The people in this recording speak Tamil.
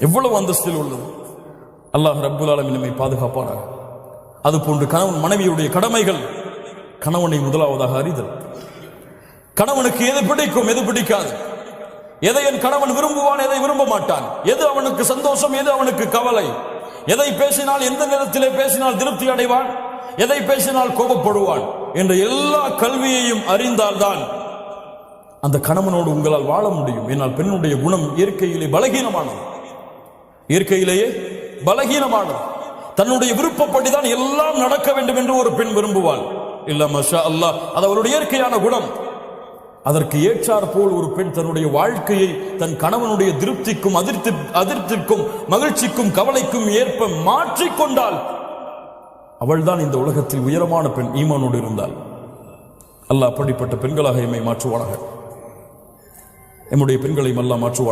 எவ்வளவு அந்தஸ்தில் உள்ளது. அல்லாஹ் ரப்புல் ஆலமீன் நம்மை பாதுகாப்பானாக. அது போன்று கணவன் மனைவியுடைய கடமைகள். கணவனை முதலாவதாக அறிதல். கணவனுக்கு எது பிடிக்கும், எது பிடிக்காது, எதை என் கணவன் விரும்புவான், எதை விரும்ப மாட்டான், எது அவனுக்கு சந்தோஷம், எது அவனுக்கு கவலை, எதை பேசினால் எந்த நேரத்திலே பேசினால் திருப்தி அடைவான், எதை பேசினால் கோபப்படுவான் என்ற எல்லா கல்வியையும் அறிந்தால்தான் அந்த கணவனோடு உங்களால் வாழ முடியும். என்னால் பெண்ணுடைய குணம் இயற்கையிலே பலகீனமானது. இயற்கையிலேயே பலகீனமானது. தன்னுடைய விருப்பப்படிதான் எல்லாம் நடக்க வேண்டும் என்று ஒரு பெண் விரும்புவாள். இல்ல மாஷா அல்லாஹ், அது அவருடைய இயற்கையான குணம். அதற்கு ஏற்றார் போல் ஒரு பெண் தன்னுடைய வாழ்க்கையை தன் கணவனுடைய திருப்திக்கும் அதிருப்திக்கும் மகிழ்ச்சிக்கும் கவலைக்கும் ஏற்ப மாற்றிக்கொண்டால் அவள்தான் இந்த உலகத்தில் உயரமான பெண். ஈமானோடு இருந்தால் அல்லாஹ் அப்படிப்பட்ட பெண்களாக எம்மை மாற்றுவானாக. எம்முடைய பெண்களை அல்லாஹ் மாற்றுவானாக.